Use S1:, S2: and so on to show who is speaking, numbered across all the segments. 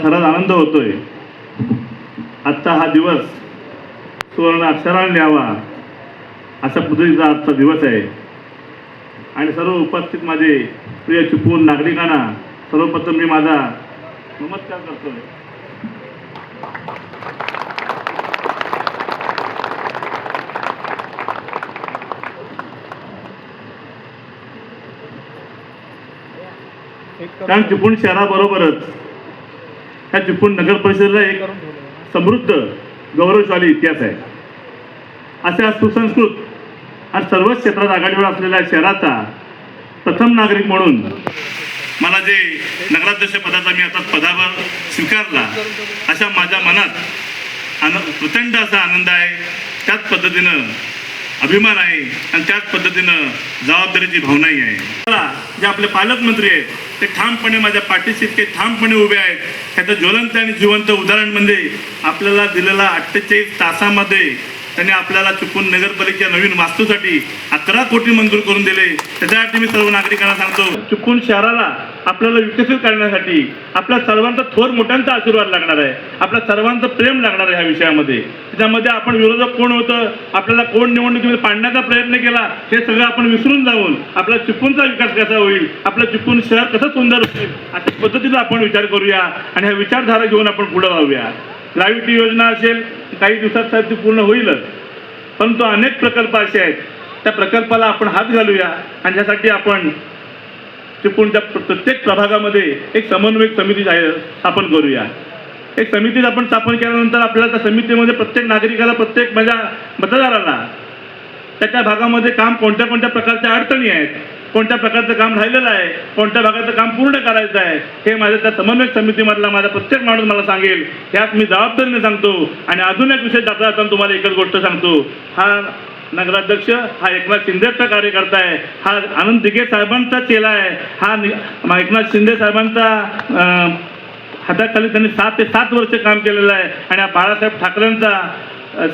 S1: खराच आनंद होतोय. आजचा हा दिवस सुवर्ण अक्षराने लिहावा अशा पद्धतीचा आजचा दिवस आहे. आणि सर्व उपस्थित माझे प्रिय चिपळूण नागरिकांना सर्वप्रथम मी माझा नमस्कार करतोय. कारण चिपळूण शहराबरोबरच ह्या चिपळूण नगर परिषदेला एक समृद्ध गौरवशाली इतिहास आहे. अशा सुसंस्कृत आणि सर्वच क्षेत्रात आघाडीवर असलेल्या शहराचा प्रथम नागरिक म्हणून मला जे नगराध्यक्ष पदाचा मी आता पदावर स्वीकारला अशा माझ्या मनात प्रचंड असा आनंद आहे. त्याच पद्धतीनं अभिमान आहे आणि त्याच पद्धतीनं जबाबदारीची भावनाही आहे. जे आपले पालकमंत्री आहेत ते ठामपणे माझ्या पाठीशी इतके ठामपणे उभे आहेत. त्याचं ज्वलंत आणि जिवंत उदाहरण म्हणजे आपल्याला दिलेला 48 तासामध्ये त्यांनी आपल्याला चिपळूण नगरपालिकेच्या नवीन वास्तूसाठी 11 कोटी मंजूर करून दिले. त्याच्यासाठी मी सर्व नागरिकांना सांगतो, चिपळूण शहराला आपल्याला विकसित करण्यासाठी आपल्या सर्वांचा थोर मोठ्यांचा आशीर्वाद लागणार आहे. आपल्या सर्वांचं प्रेम लागणार आहे ह्या विषयामध्ये. त्याच्यामध्ये आपण विरोधक कोण होतं, आपल्याला कोण निवडणुकीमध्ये पाडण्याचा प्रयत्न केला हे सगळं आपण विसरून जाऊन आपला चिपळूणचा विकास कसा होईल, आपलं चिपळूण शहर कसं सुंदर होईल अशा पद्धतीचा आपण विचार करूया आणि ह्या विचारधारा घेऊन आपण पुढे जाऊया. ग्रॅव्हिटी योजना असेल काही दिवसात ती पूर्ण होईलच, परंतु अनेक प्रकल्प असे आहेत त्या प्रकल्पाला आपण हात घालूया आणि त्यासाठी आपण चिपळूणच्या प्रत्येक प्रभागामध्ये एक समन्वयक समिती स्थापन करूया. एक समिती आपण स्थापन केल्यानंतर आपल्याला त्या समितीमध्ये प्रत्येक नागरिकाला प्रत्येक माझ्या मतदाराला त्याच्या भागामध्ये काम कोणत्या कोणत्या प्रकारच्या अडचणी आहेत, कोणत्या प्रकारचं काम राहिलेलं आहे, कोणत्या भागाचं काम पूर्ण करायचं आहे हे माझ्या त्या समन्वयक समितीमधला माझा प्रत्येक माणूस मला सांगेल. ह्यात मी जबाबदारीने सांगतो. आणि अजून एक विषय दाखला असताना तुम्हाला एकच गोष्ट सांगतो, हा नगराध्यक्ष हा एकनाथ शिंदेचा कार्यकर्ता आहे, हा आनंद दिघे साहेबांचा चेला आहे, हा एकनाथ शिंदे साहेबांचा हाताखाली त्यांनी 6 ते 7 वर्ष काम केलेलं आहे आणि हा बाळासाहेब ठाकरेंचा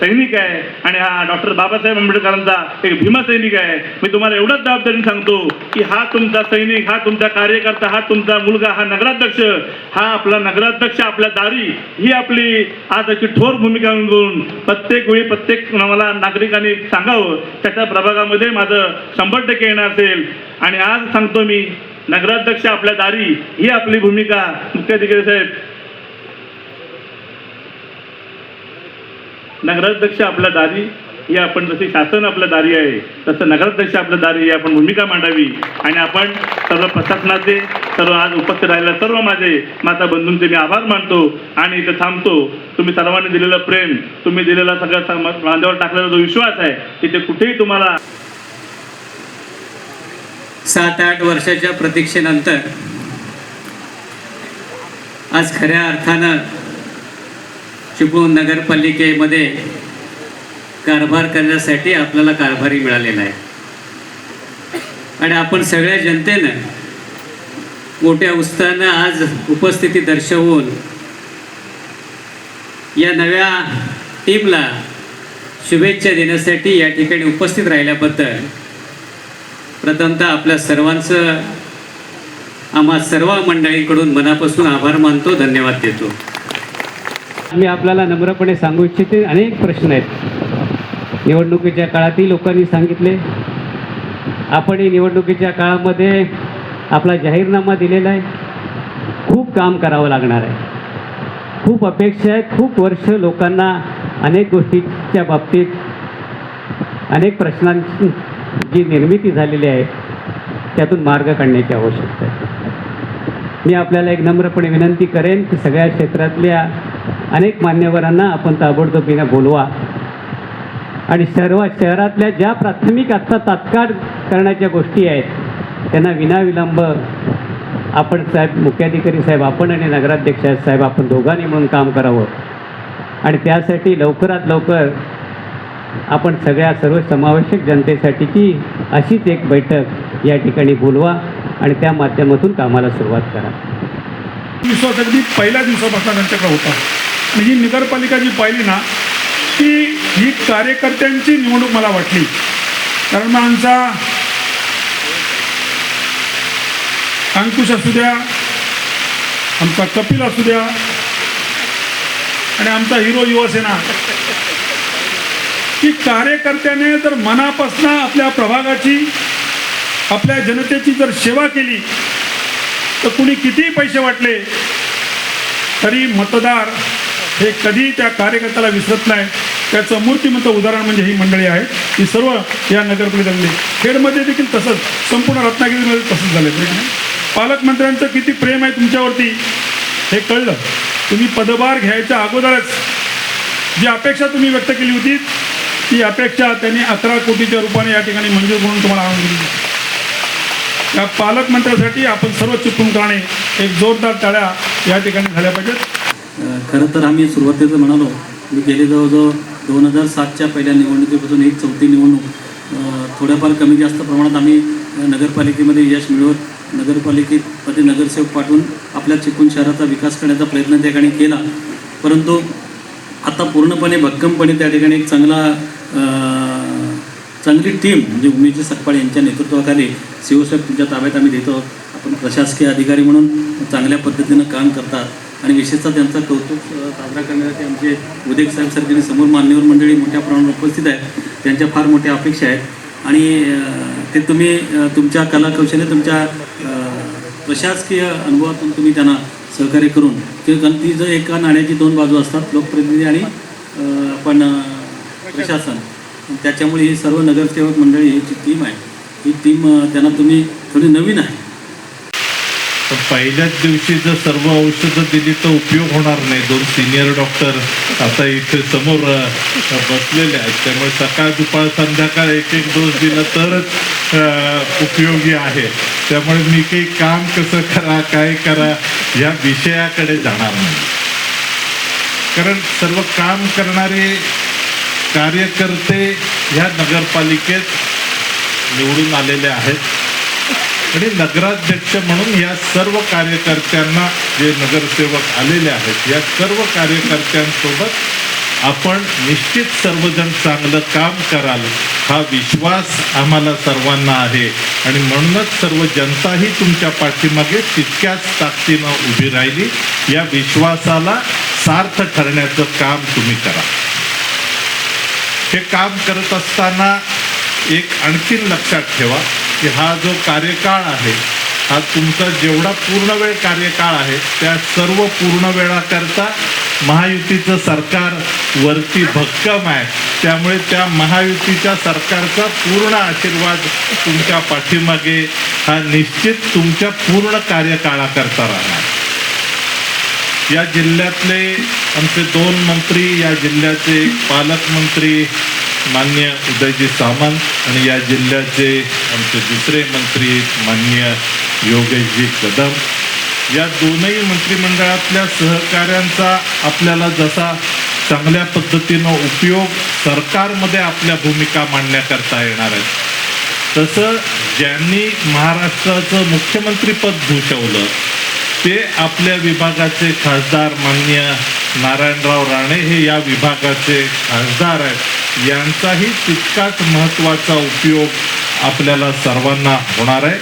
S1: सैनिक आहे आणि हा डॉक्टर बाबासाहेब आंबेडकरांचा एक भीमसैनिक आहे. मी तुम्हाला एवढंच जबाबदारीने सांगतो की हा तुमचा सैनिक, हा तुमचा कार्यकर्ता, हा तुमचा मुलगा, हा नगराध्यक्ष, हा आपला नगराध्यक्ष आपल्या दारी ही आपली आज अशी ठोर भूमिका घेऊन प्रत्येक वेळी प्रत्येक मला नागरिकांनी सांगावं त्याच्या प्रभागामध्ये माझं 100% येणं असेल. आणि आज सांगतो मी, नगराध्यक्ष आपल्या दारी ही आपली भूमिका. मुख्याधिकारी साहेब, नगराध्यक्ष आपल्या दारी ही आपण जशी शासन आपल्या दारी आहे तसं नगराध्यक्ष आपल्या दारी ही आपण भूमिका मांडावी. आणि आपण सर्व प्रशासनाचे, सर्व आज उपस्थित राहिलेल्या सर्व माझे माता बंधूंचे मी आभार मानतो आणि इथं थांबतो. तुम्ही सर्वांनी दिलेलं प्रेम, तुम्ही दिलेला सगळ्या बांधावर टाकलेला जो विश्वास आहे तिथे कुठेही तुम्हाला
S2: 7-8 वर्षाच्या प्रतीक्षेनंतर आज खऱ्या अर्थानं चिपळूण नगरपालिकेमध्ये कारभार करण्यासाठी आपल्याला कारभारी मिळालेला आहे. आणि आपण सगळ्या जनतेनं मोठ्या उत्साहानं आज उपस्थिती दर्शवून या नव्या टीमला शुभेच्छा देण्यासाठी या ठिकाणी उपस्थित राहिल्याबद्दल प्रथमतः आपल्या सर्वांचं आम्हा सर्व मंडळींकडून मनापासून आभार मानतो, धन्यवाद देतो.
S3: मी आपल्याला नम्रपणे सांगू इच्छिते, अनेक प्रश्न आहेत. निवडणुकीच्या काळातही लोकांनी सांगितले, आपणही निवडणुकीच्या काळामध्ये आपला जाहीरनामा दिलेला आहे. खूप काम करावं लागणार आहे, खूप अपेक्षा आहेत. खूप वर्ष लोकांना अनेक गोष्टीच्या बाबतीत अनेक प्रश्नांची जी निर्मिती झालेली आहे त्यातून मार्ग काढण्याची आवश्यकता आहे. मी आपल्याला एक नम्रपणे विनंती करेन की सगळ्या क्षेत्रातल्या अनेक मान्यवरांना आपण ताबडतोबीनं बोलवा आणि सर्व शहरातल्या ज्या प्राथमिक आत्ता तात्काळ करण्याच्या गोष्टी आहेत त्यांना विनाविलंब आपण साहेब, मुख्याधिकारी साहेब आपण आणि नगराध्यक्ष साहेब आपण दोघांनी म्हणून काम करावं. आणि त्यासाठी लवकरात लवकर आपण सगळ्या सर्वसमावेशक जनतेसाठीची अशीच एक बैठक या ठिकाणी बोलवा आणि त्या माध्यमातून कामाला सुरुवात करा.
S4: विश्वास अगदी पहिल्या दिवसापासून त्यांच्याकडे होता. म्हणजे नगरपालिका जी पाहिली ना की ही कार्यकर्त्यांची निवडणूक मला वाटली. कारण मग आमचा अंकुश असू द्या, आमचा कपिल असू द्या, आणि आमचा हिरो युवासेना, की कार्यकर्त्याने जर मनापासून आपल्या प्रभागाची, आपल्या जनतेची जर सेवा केली तर कुणी कितीही पैसे वाटले तरी मतदार हे कधी त्या कार्यकर्त्याला विसरत नाही. त्याचं मूर्तिमंत उदाहरण म्हणजे ही मंडळी आहे, ही सर्व या नगरपालिकेतली. खेडमध्ये देखील तसंच, संपूर्ण रत्नागिरीमध्ये तसंच झालं. पालकमंत्र्यांचं किती प्रेम आहे तुमच्यावरती हे कळलं. तुम्ही पदभार घ्यायच्या अगोदरच जी अपेक्षा तुम्ही व्यक्त केली होती ती अपेक्षा त्यांनी 11 कोटीच्या रूपाने या ठिकाणी मंजूर करून तुम्हाला आणून दिली. या पालकमंत्र्यासाठी आपण सर्व चिपळूण करणे एक जोरदार टाळ्या या ठिकाणी झाल्या पाहिजेत.
S5: खरं तर आम्ही सुरुवातीचं म्हणालो, मी गेले जवळजवळ 2007च्या पहिल्या निवडणुकीपासून ही 4थी निवडणूक थोड्याफार कमी जास्त प्रमाणात आम्ही नगरपालिकेमध्ये यश मिळवत नगरपालिकेमध्ये नगरसेवक पाठवून आपल्या चिपळूण शहराचा विकास करण्याचा प्रयत्न त्या ठिकाणी केला. परंतु आता पूर्णपणे भक्कमपणे त्या ठिकाणी एक चांगली टीम म्हणजे उमेश सकपाळ यांच्या नेतृत्वाखाली शिवसेना तुमच्या ताब्यात आम्ही देतो. आपण प्रशासकीय अधिकारी म्हणून चांगल्या पद्धतीनं काम करतात आणि विशेषतः त्यांचं कौतुक साजरा करण्यासाठी आमचे उदय साहेब सारखे समोर मान्यवर मंडळी मोठ्या प्रमाणात उपस्थित आहेत. त्यांच्या फार मोठ्या अपेक्षा आहेत आणि ते तुम्ही तुमच्या कलाकौशल्य, तुमच्या प्रशासकीय अनुभवातून तुम्ही त्यांना सहकार्य करून ते, कारण ती जर एका नाण्याची 2 बाजू असतात, लोकप्रतिनिधी आणि आपण प्रशासन. त्याच्यामुळे ही सर्व नगरसेवक मंडळी ही जी टीम आहे, ही टीम त्यांना तुम्ही थोडी नवीन आहे.
S6: पण पहिल्याच दिवशी जर सर्व औषधं दिली तर उपयोग होणार नाही. 2 सिनियर डॉक्टर आता इथे समोर बसलेले आहेत, त्यामुळे सकाळ दुपार संध्याकाळ एक डोस दिला तरच उपयोगी आहे. त्यामुळे मी काही काम कसं करा, काय करा या विषयाकडे जाणार नाही. कारण सर्व काम करणारे कार्यकर्ते ह्या नगरपालिकेत निवडून आलेले आहेत आणि नगराध्यक्ष म्हणून या सर्व कार्यकर्त्यांना, जे नगरसेवक आलेले आहेत या सर्व कार्यकर्त्यांसोबत आपण निश्चित सर्वजण चांगलं काम कराल हा विश्वास आम्हाला सर्वांना आहे. आणि म्हणूनच सर्व जनताही तुमच्या पाठीमागे तितक्याच ताकदीनं उभी राहिली. या विश्वासाला सार्थ ठरण्याचं काम तुम्ही करा. हे काम करत असताना एक आणखीन लक्षात ठेवा की हा जो कार्यकाळ आहे हा तुमचा जेवढा पूर्णवेळ कार्यकाळ आहे त्या सर्व पूर्ण वेळाकरता महायुतीचं सरकार वरती भक्कम आहे. त्यामुळे त्या महायुतीच्या सरकारचा पूर्ण आशीर्वाद तुमच्या पाठीमागे हा निश्चित तुमच्या पूर्ण कार्यकाळाकरता राहणार. या जिल्ह्यातले आमचे 2 मंत्री, या जिल्ह्याचे पालकमंत्री माननीय उदयजी सामंत आणि या जिल्ह्याचे आमचे दुसरे मंत्री माननीय योगेशजी कदम, या दोनही मंत्रिमंडळातल्या सहकाऱ्यांचा आपल्याला जसा चांगल्या पद्धतीनं उपयोग सरकारमध्ये आपल्या भूमिका मांडण्याकरता येणार आहे, तसं ज्यांनी महाराष्ट्राचं मुख्यमंत्रीपद भूषवलं ते आपल्या विभागाचे खासदार माननीय नारायणराव राणे हे या विभागाचे खासदार आहेत. यांचाही तितकाच महत्त्वाचा उपयोग आपल्याला सर्वांना होणार आहे.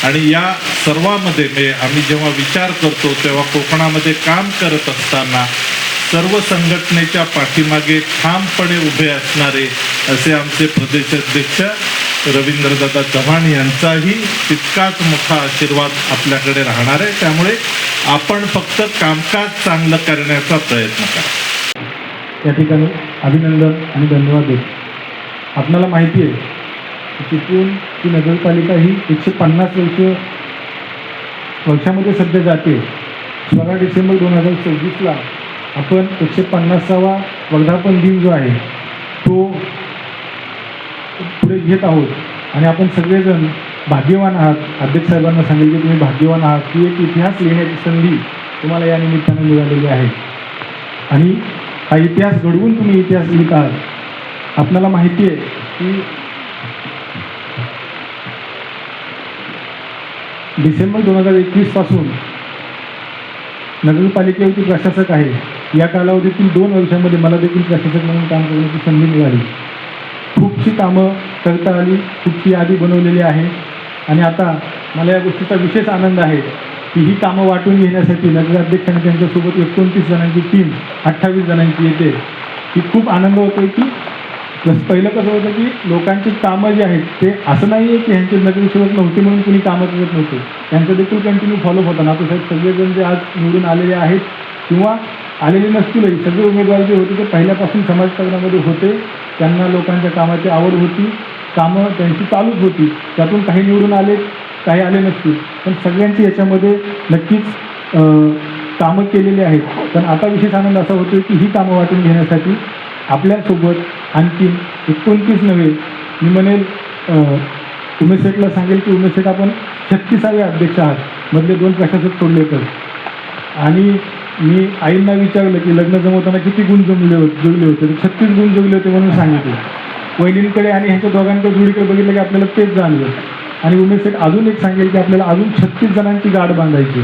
S6: आणि या सर्वामध्ये आम्ही जेव्हा विचार करतो तेव्हा कोकणामध्ये काम करत असताना सर्व संघटनेच्या पाठीमागे ठामपणे उभे असणारे असे आमचे प्रदेशाध्यक्ष रवींद्रदादा चव्हाण यांचाही तितकाच मोठा आशीर्वाद आपल्याकडे राहणार आहे. त्यामुळे आपण फक्त कामकाज चांगलं करण्याचा प्रयत्न करा.
S7: या ठिकाणी अभिनंदन आणि धन्यवाद देतो. आपल्याला माहिती आहे की चिपळूण ही नगरपालिका ही 150 वर्षामध्ये सध्या जाते. 16 डिसेंबर 2026ला आपण 150वा वर्धापन दिन जो आहे तो पुढे घेत आहोत आणि आपण सगळेजण भाग्यवान आहात. अध्यक्ष साहेबांना सांगितले की तुम्ही भाग्यवान आहात की एक इतिहास लिहिण्याची संधी तुम्हाला या निमित्तानं मिळालेली आहे आणि हा इतिहास घडवून तुम्ही इतिहास लिहित आहात. आपल्याला माहिती आहे की डिसेंबर 2021 पासून नगरपालिकेवरती प्रशासक आहे. या कालावधीतील 2 वर्षामध्ये मला देखील प्रशासक म्हणून काम करण्याची संधी मिळाली. खूपशी कामं करता आली, खूपशी यादी बनवलेली आहे आणि आता मला या गोष्टीचा विशेष आनंद आहे की ही कामं वाटून घेण्यासाठी नगराध्यक्षाने त्यांच्यासोबत 29 जणांची टीम 28 जणांची येते, की खूप आनंद होतो की पहिलं कसं होतं की लोकांची कामं जी आहेत ते असं नाही आहे की ह्यांचे नगरसेवक नव्हते म्हणून कुणी कामं करत नव्हते, त्यांचं देखील कंटिन्यू फॉलोअप होतं. नातूसाहेब सगळेजण जे आज निवडून आलेले आहेत किंवा आलेले नसतीलही, सगळे उमेदवार जे होते ते पहिल्यापासून समाजकारणामध्ये होते, त्यांना लोकांच्या कामाची आवड होती, कामं त्यांची चालूच होती. त्यातून काही निवडून आले, काही आले नसतील, पण सगळ्यांची याच्यामध्ये नक्कीच कामं केलेली आहेत. पण आता विशेष आनंद असा होतो की ही कामं वाटून घेण्यासाठी आपल्यासोबत आणखीन 29 नव्हे, मी म्हणेल उमेश शेठला सांगेल की उमेश शेठ आपण 36वे अध्यक्ष आहात, मधले 2 प्रशासक सोडले तर. आणि मी आईंना विचारलं की लग्न जमवताना किती गुण जुळले होते, तर 36 गुण जुळले होते म्हणून सांगितले. वहिनींकडे आणि ह्यांच्या दोघांच्या जोडीकडे बघितलं की आपल्याला तेच जाणलं. आणि उमेश शेठ अजून एक सांगेल की आपल्याला अजून 36 जणांची गाठ बांधायची.